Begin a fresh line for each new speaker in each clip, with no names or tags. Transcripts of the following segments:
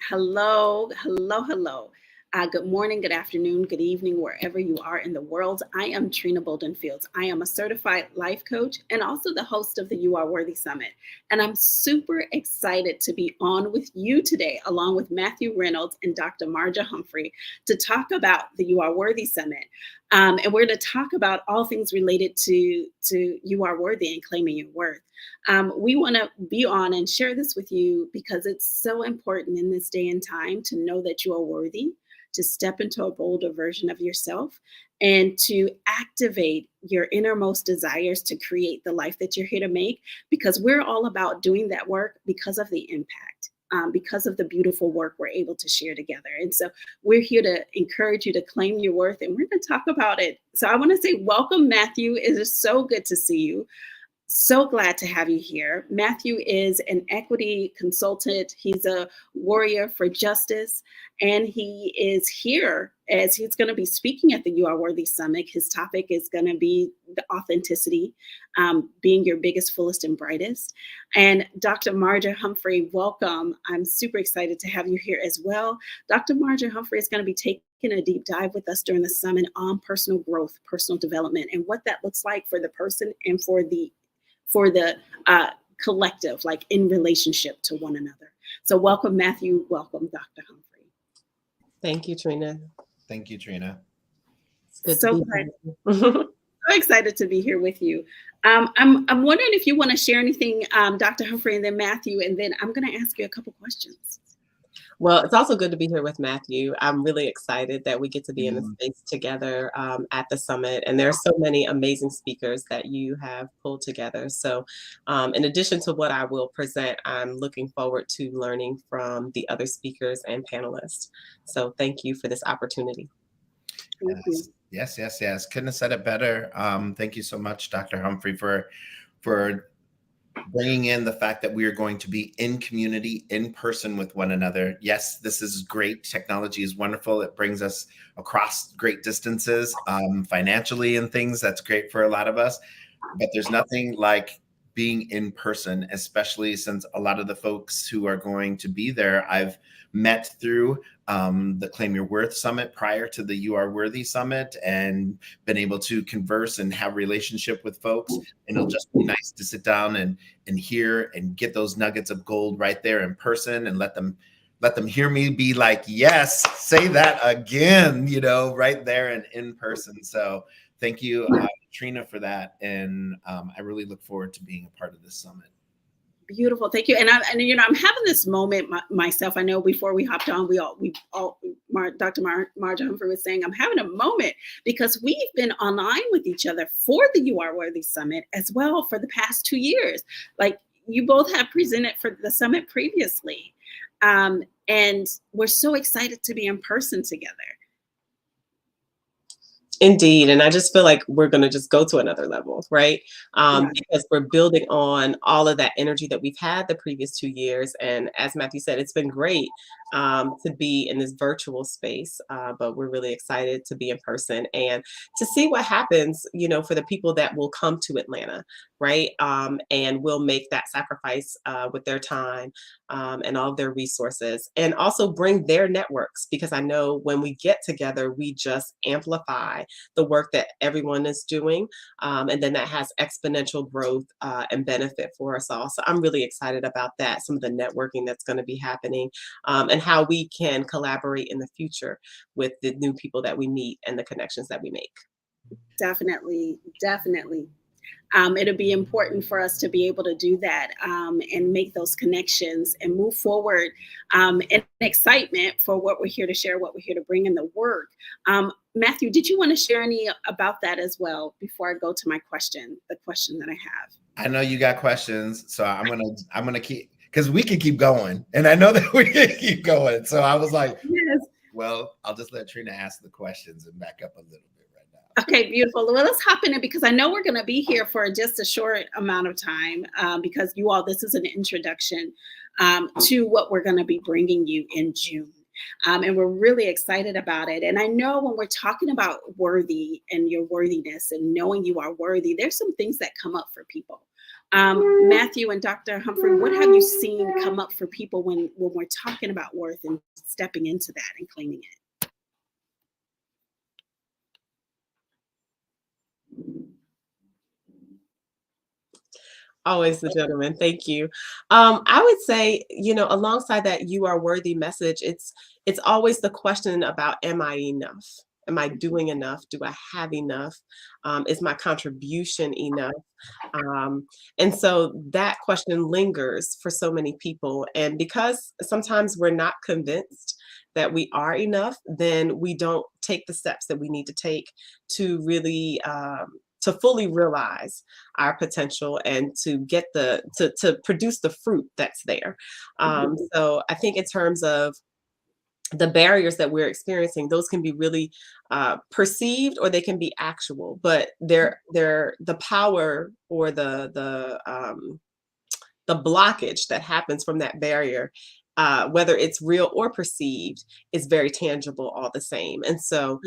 Hello, hello, hello. Good morning, good afternoon, good evening, wherever you are in the world. I am Trina Bolden Fields. I am a certified life coach and also the host of the You Are Worthy Summit. And I'm super excited to be on with you today, along with Matthew Reynolds and Dr. Marja Humphrey, to talk about the You Are Worthy Summit. And we're going to talk about all things related to You Are Worthy and claiming your worth. We want to be on and share this with you because it's so important in this day and time to know that you are worthy, to step into a bolder version of yourself, and to activate your innermost desires to create the life that you're here to make, because we're all about doing that work because of the impact. Because of the beautiful work we're able to share together. And so we're here to encourage you to claim your worth, and we're going to talk about it. So I want to say welcome, Matthew. It is so good to see you. So glad to have you here. Matthew is an equity consultant. He's a warrior for justice, and he is here as he's going to be speaking at the You Are Worthy Summit. His topic is going to be the authenticity, being your biggest, fullest, and brightest. And Dr. Marja Humphrey, welcome. I'm super excited to have you here as well. Dr. Marja Humphrey is going to be taking a deep dive with us during the summit on personal growth, personal development, and what that looks like for the person and for the collective, like in relationship to one another. So welcome, Matthew. Welcome, Dr. Humphrey.
Thank you, Trina.
Thank you, Trina.
It's good
So
to
glad.
be here.
So excited to be here with you. I'm wondering if you want to share anything, Dr. Humphrey, and then Matthew, and then I'm going to ask you a couple questions.
Well, it's also good to be here with Matthew. I'm really excited that we get to be in the space together at the summit. And there are so many amazing speakers that you have pulled together. So in addition to what I will present, I'm looking forward to learning from the other speakers and panelists. So thank you for this opportunity.
Thank you.
Yes. Couldn't have said it better. Thank you so much, Dr. Humphrey, for bringing in the fact that we are going to be in community, in person with one another. Yes, this is great. Technology is wonderful. It brings us across great distances financially and things. That's great for a lot of us. But there's nothing like being in person, especially since a lot of the folks who are going to be there, I've met through the Claim Your Worth Summit prior to the You Are Worthy Summit, and been able to converse and have relationship with folks. And it'll just be nice to sit down and hear and get those nuggets of gold right there in person, and let them hear me be like, yes, say that again, right there and in person. So thank you, Trina, for that. And I really look forward to being a part of this summit.
Beautiful, thank you. And I'm having this moment myself. I know before we hopped on, Dr. Marja Humphrey was saying, I'm having a moment because we've been online with each other for the You Are Worthy Summit as well for the past 2 years. Like, you both have presented for the summit previously, and we're so excited to be in person together.
Indeed. And I just feel like we're going to just go to another level, right? Because we're building on all of that energy that we've had the previous 2 years. And as Matthew said, it's been great to be in this virtual space, but we're really excited to be in person and to see what happens, for the people that will come to Atlanta, right? And will make that sacrifice with their time and all of their resources, and also bring their networks, because I know when we get together, we just amplify the work that everyone is doing. And then that has exponential growth and benefit for us all. So I'm really excited about that, some of the networking that's going to be happening, and how we can collaborate in the future with the new people that we meet and the connections that we make.
Definitely. It'll be important for us to be able to do that and make those connections and move forward in excitement for what we're here to share, what we're here to bring in the work. Matthew, did you want to share any about that as well before I go to my question, the question that I have?
I know you got questions, so I'm gonna keep, because we can keep going, and I know that we can keep going. So I was like,
yes.
Well, I'll just let Trina ask the questions and back up a little bit.
Okay, beautiful. Well, let's hop in it because I know we're going to be here for just a short amount of time because you all, this is an introduction to what we're going to be bringing you in June. And we're really excited about it. And I know when we're talking about worthy and your worthiness and knowing you are worthy, there's some things that come up for people. Matthew and Dr. Humphrey, what have you seen come up for people when we're talking about worth and stepping into that and claiming it?
Always the gentleman. Thank you. I would say, alongside that "you are worthy" message, it's always the question about, am I enough? Am I doing enough? Do I have enough? Is my contribution enough? And so that question lingers for so many people. And because sometimes we're not convinced that we are enough, then we don't take the steps that we need to take to really to fully realize our potential and to get to produce the fruit that's there. So I think in terms of the barriers that we're experiencing, those can be really perceived or they can be actual, but they're the power or the blockage that happens from that barrier, whether it's real or perceived, is very tangible all the same. And so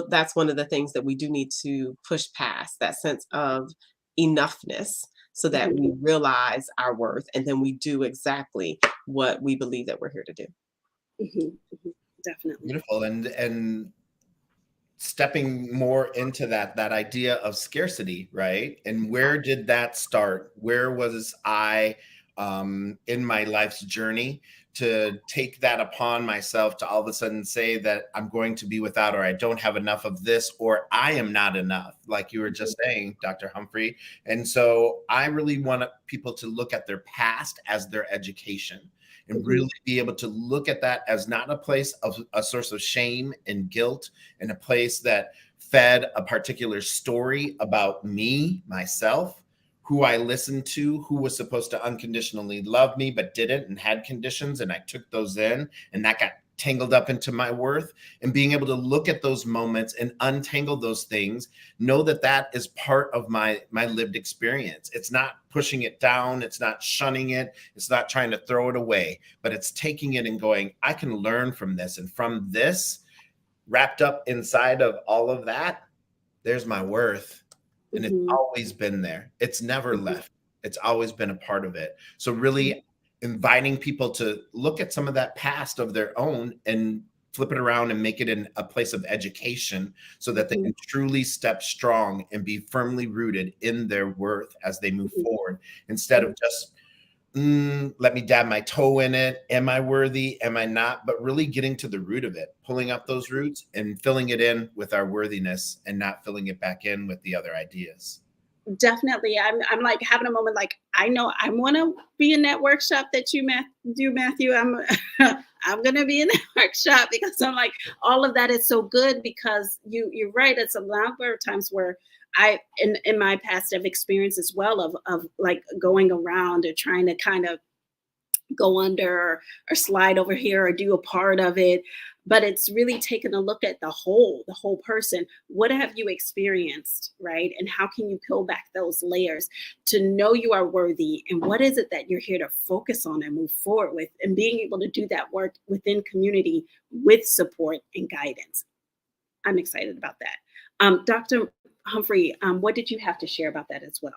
that's one of the things that we do need to push past, that sense of enoughness, so that we realize our worth and then we do exactly what we believe that we're here to do.
Definitely.
Beautiful. And stepping more into that idea of scarcity, right? And where did that start? Where was I in my life's journey to take that upon myself to all of a sudden say that I'm going to be without, or I don't have enough of this, or I am not enough, like you were just saying, Dr. Humphrey. And so I really want people to look at their past as their education, and really be able to look at that as not a place of a source of shame and guilt, and a place that fed a particular story about me, myself, who I listened to, who was supposed to unconditionally love me, but didn't and had conditions. And I took those in, and that got tangled up into my worth. And being able to look at those moments and untangle those things, know that that is part of my lived experience. It's not pushing it down. It's not shunning it. It's not trying to throw it away, but it's taking it and going, I can learn from this. And from this, wrapped up inside of all of that, there's my worth. And it's always been there. It's never left. It's always been a part of it. So really inviting people to look at some of that past of their own and flip it around and make it in a place of education, so that they can truly step strong and be firmly rooted in their worth as they move forward, instead of just, let me dab my toe in it. Am I worthy? Am I not? But really getting to the root of it, pulling up those roots and filling it in with our worthiness, and not filling it back in with the other ideas.
Definitely. I'm like having a moment, like, I know I want to be in that workshop that you do, Matthew. I'm going to be in that workshop, because I'm like, all of that is so good, because you're right. It's a number of times where I, in my past, have experienced as well of like going around or trying to kind of go under or slide over here or do a part of it. But it's really taking a look at the whole person. What have you experienced, right? And how can you peel back those layers to know you are worthy? And what is it that you're here to focus on and move forward with? And being able to do that work within community with support and guidance. I'm excited about that. Dr. Humphrey, what did you have to share about that as well?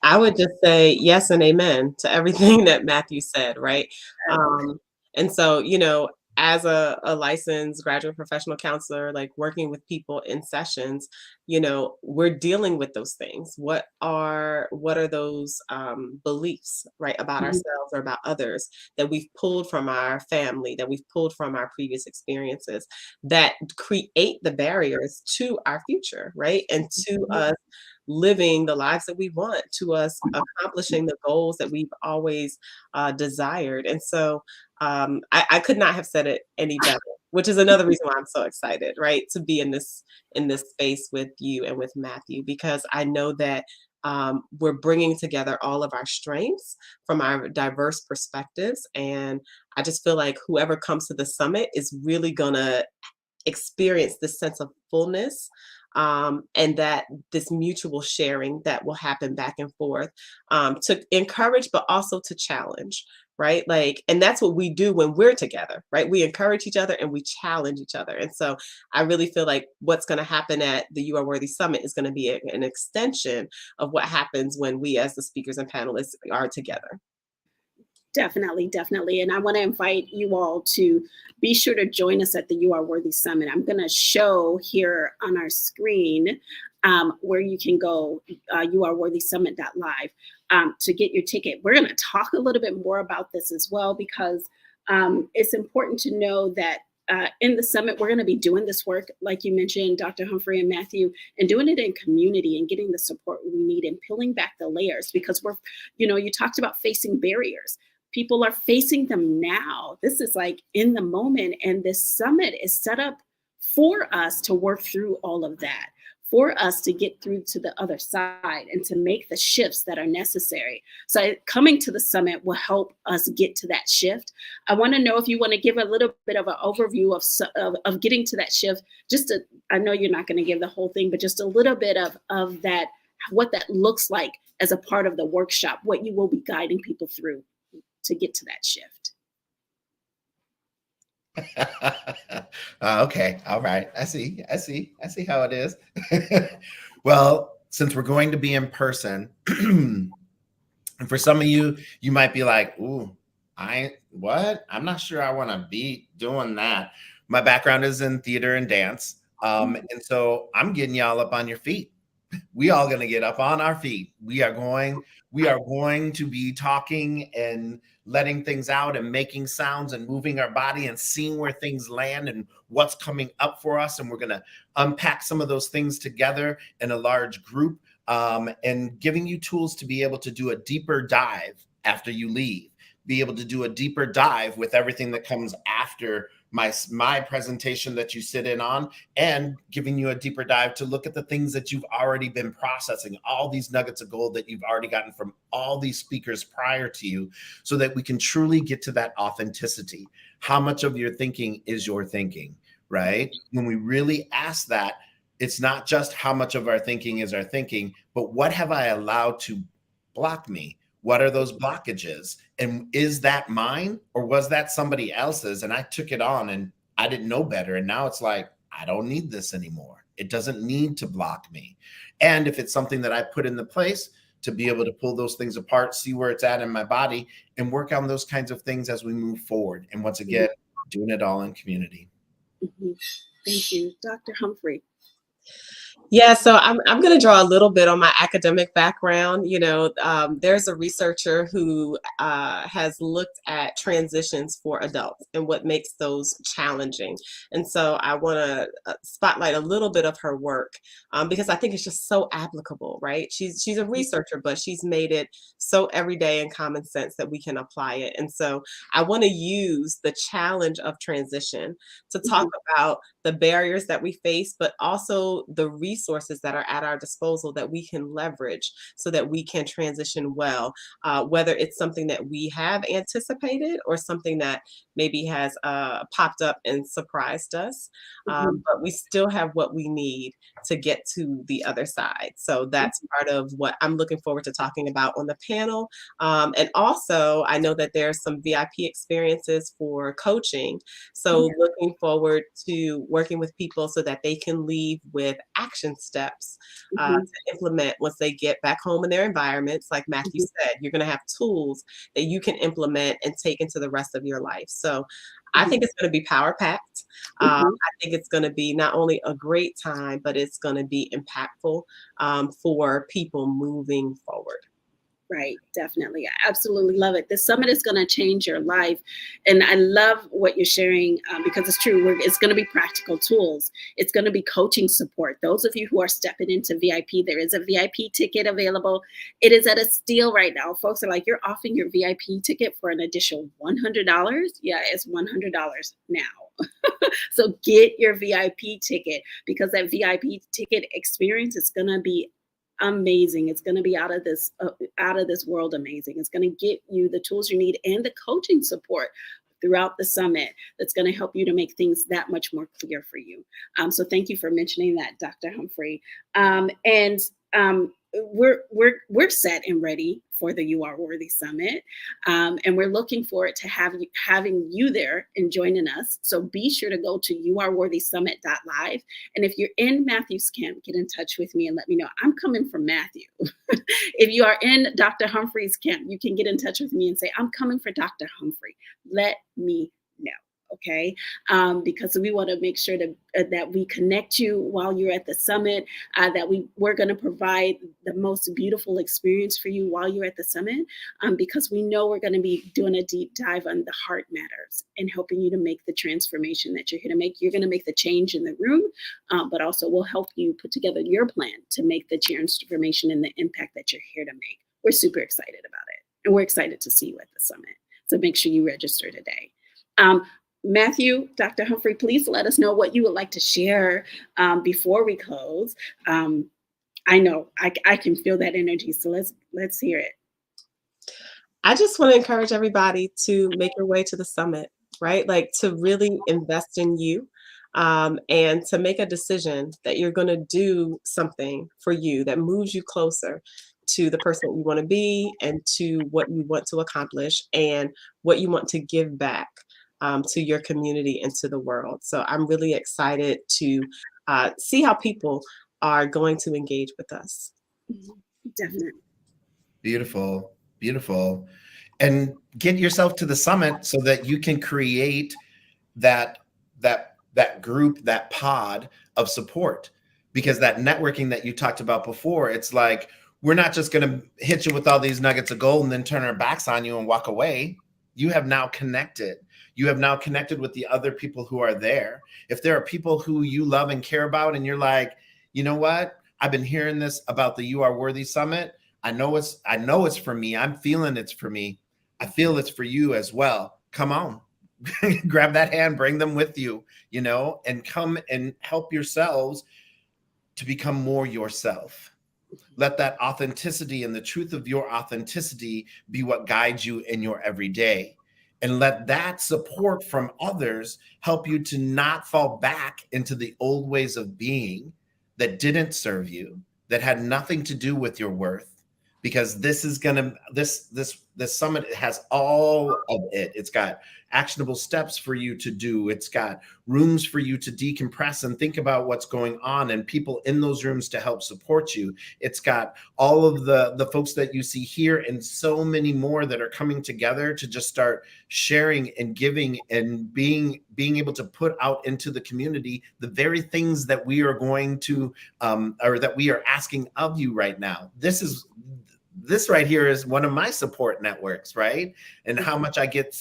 I would just say yes and amen to everything that Matthew said, right? And so, as a licensed graduate professional counselor, like working with people in sessions, we're dealing with those things. What are those beliefs, right, about ourselves or about others that we've pulled from our family, that we've pulled from our previous experiences, that create the barriers to our future, right? And to us living the lives that we want, to us accomplishing the goals that we've always desired. And so I could not have said it any better, which is another reason why I'm so excited, right, to be in this space with you and with Matthew, because I know that we're bringing together all of our strengths from our diverse perspectives. And I just feel like whoever comes to the summit is really gonna experience this sense of fullness and that this mutual sharing that will happen back and forth, to encourage, but also to challenge, right? Like, and that's what we do when we're together, right? We encourage each other and we challenge each other. And so I really feel like what's going to happen at the You Are Worthy Summit is going to be an extension of what happens when we, as the speakers and panelists, are together.
Definitely, definitely. And I want to invite you all to be sure to join us at the You Are Worthy Summit. I'm going to show here on our screen where you can go, youareworthysummit.live, to get your ticket. We're going to talk a little bit more about this as well, because it's important to know that in the summit, we're going to be doing this work, like you mentioned, Dr. Humphrey and Matthew, and doing it in community and getting the support we need and peeling back the layers, because you talked about facing barriers. People are facing them now. This is like in the moment. And this summit is set up for us to work through all of that, for us to get through to the other side and to make the shifts that are necessary. So coming to the summit will help us get to that shift. I want to know if you want to give a little bit of an overview of getting to that shift. I know you're not going to give the whole thing, but just a little bit of that, what that looks like as a part of the workshop, what you will be guiding people through to get to that shift.
Okay. All right. I see how it is. Well, since we're going to be in person, and for some of you, you might be like, ooh, I'm not sure I want to be doing that. My background is in theater and dance. And so I'm getting y'all up on your feet. We all going to get up on our feet. We are going to be talking and letting things out and making sounds and moving our body and seeing where things land and what's coming up for us. And we're going to unpack some of those things together in a large group, and giving you tools to be able to do a deeper dive after you leave, be able to do a deeper dive with everything that comes after my presentation that you sit in on, and giving you a deeper dive to look at the things that you've already been processing, all these nuggets of gold that you've already gotten from all these speakers prior to you, so that we can truly get to that authenticity. How much of your thinking is your thinking, right? When we really ask that, it's not just how much of our thinking is our thinking, but what have I allowed to block me? What are those blockages? And is that mine, or was that somebody else's? And I took it on and I didn't know better. And now it's like, I don't need this anymore. It doesn't need to block me. And if it's something that I put into place, to be able to pull those things apart, see where it's at in my body, and work on those kinds of things as we move forward. And once again, doing it all in community.
Mm-hmm. Thank you. Dr. Humphrey.
Yeah, so I'm going to draw a little bit on my academic background. There's a researcher who has looked at transitions for adults and what makes those challenging. And so I want to spotlight a little bit of her work, because I think it's just so applicable, right? She's a researcher, but she's made it so everyday and common sense that we can apply it. And so I want to use the challenge of transition to talk about the barriers that we face, but also the resources that are at our disposal that we can leverage so that we can transition well, whether it's something that we have anticipated or something that maybe has popped up and surprised us, but we still have what we need to get to the other side. So that's part of what I'm looking forward to talking about on the panel. And also, I know that there's some VIP experiences for coaching. So looking forward to working with people so that they can leave with action steps to implement once they get back home in their environments. Like Matthew said, you're going to have tools that you can implement and take into the rest of your life. So I think it's going to be power packed. I think it's going to be not only a great time, but it's going to be impactful for people moving forward.
Right, definitely. I absolutely love it. This summit is going to change your life. And I love what you're sharing, because it's true. It's going to be practical tools. It's going to be coaching support. Those of you who are stepping into VIP, there is a VIP ticket available. It is at a steal right now. Folks are like, you're offering your VIP ticket for an additional $100? Yeah, it's $100 now. So get your VIP ticket, because that VIP ticket experience is going to be amazing. It's going to be out of this world amazing. It's going to get you the tools you need and the coaching support throughout the summit that's going to help you to make things that much more clear for you. So thank you for mentioning that, Dr. Humphrey. And we're set and ready for the You Are Worthy Summit, and we're looking forward to having you there and joining us. So be sure to go to youareworthysummit.live, and if you're in Matthew's camp, get in touch with me and let me know. I'm coming from Matthew. If you are in Dr. Humphrey's camp, you can get in touch with me and say, I'm coming for Dr. Humphrey. Let me know. Okay, because we want to make sure that we connect you while you're at the summit, that we're going to provide the most beautiful experience for you while you're at the summit, because we know we're going to be doing a deep dive on the heart matters and helping you to make the transformation that you're here to make. You're going to make the change in the room, but also we'll help you put together your plan to make the transformation and the impact that you're here to make. We're super excited about it, and we're excited to see you at the summit. So make sure you register today. Matthew, Dr. Humphrey, please let us know what you would like to share before we close. I know I can feel that energy, so let's hear it.
I just want to encourage everybody to make your way to the summit, right? Like to really invest in you, and to make a decision that you're going to do something for you that moves you closer to the person you want to be and to what you want to accomplish and what you want to give back to your community and to the world. So I'm really excited to see how people are going to engage with us.
Definitely.
Beautiful, beautiful. And get yourself to the summit so that you can create that group, that pod of support. Because that networking that you talked about before, it's like, we're not just going to hit you with all these nuggets of gold and then turn our backs on you and walk away. You have now connected. You have now connected with the other people who are there. If there are people who you love and care about, and you're like, you know what? I've been hearing this about the You Are Worthy Summit. I know it's for me. I'm feeling it's for me. I feel it's for you as well. Come on, grab that hand, bring them with you, and come and help yourselves to become more yourself. Let that authenticity and the truth of your authenticity be what guides you in your everyday. And let that support from others help you to not fall back into the old ways of being that didn't serve you, that had nothing to do with your worth. Because this summit has all of it. It's got actionable steps for you to do. It's got rooms for you to decompress and think about what's going on, and people in those rooms to help support you. It's got all of the folks that you see here and so many more that are coming together to just start sharing and giving and being able to put out into the community the very things that we are going to or that we are asking of you right now. This right here is one of my support networks, right? And how much I get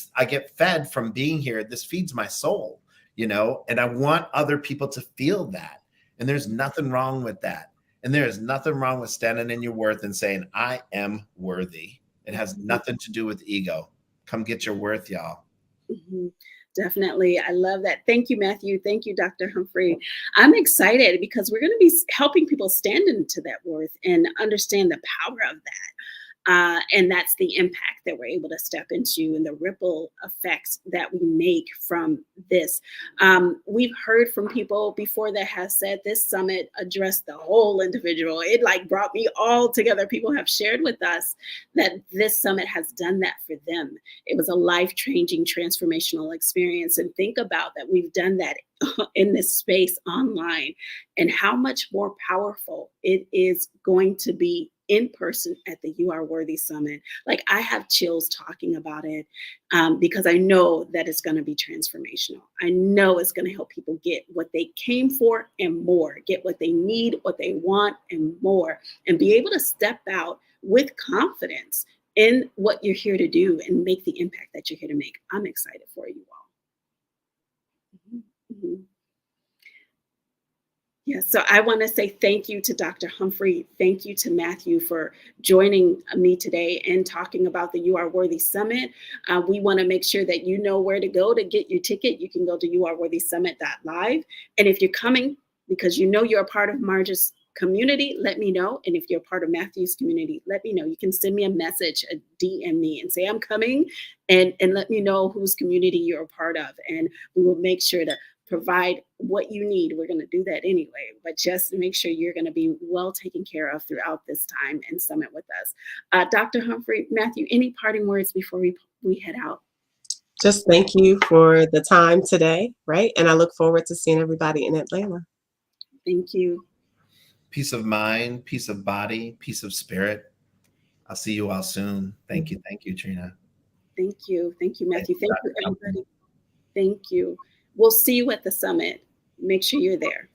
fed from being here. This feeds my soul, and I want other people to feel that. And there's nothing wrong with that. And there is nothing wrong with standing in your worth and saying, I am worthy. It has nothing to do with ego. Come get your worth, y'all.
Mm-hmm. Definitely. I love that. Thank you, Matthew. Thank you, Dr. Humphrey. I'm excited because we're going to be helping people stand into that worth and understand the power of that. And that's the impact that we're able to step into and the ripple effects that we make from this. We've heard from people before that has said this summit addressed the whole individual. It brought me all together. People have shared with us that this summit has done that for them. It was a life-changing, transformational experience. And think about that. We've done that in this space online, and how much more powerful it is going to be in person at the You Are Worthy Summit. I have chills talking about it because I know that it's going to be transformational. I know it's going to help people get what they came for and more, get what they need, what they want and more, and be able to step out with confidence in what you're here to do and make the impact that you're here to make. I'm excited for you all. Mm-hmm. Yeah, so I want to say thank you to Dr. Humphrey. Thank you to Matthew for joining me today and talking about the You Are Worthy Summit. We want to make sure that you know where to go to get your ticket. You can go to youareworthysummit.live. And if you're coming because you're a part of Marge's community, let me know. And if you're part of Matthew's community, let me know. You can send me a message, a DM me and say, I'm coming, and let me know whose community you're a part of. And we will make sure to provide what you need. We're going to do that anyway, but just make sure you're going to be well taken care of throughout this time and summit with us. Dr. Humphrey, Matthew, any parting words before we head out?
Just thank you for the time today, right? And I look forward to seeing everybody in Atlanta.
Thank you.
Peace of mind, peace of body, peace of spirit. I'll see you all soon. Thank you. Thank you, Trina.
Thank you. Thank you, Matthew. Thank you, everybody. Thank you. We'll see you at the summit. Make sure you're there.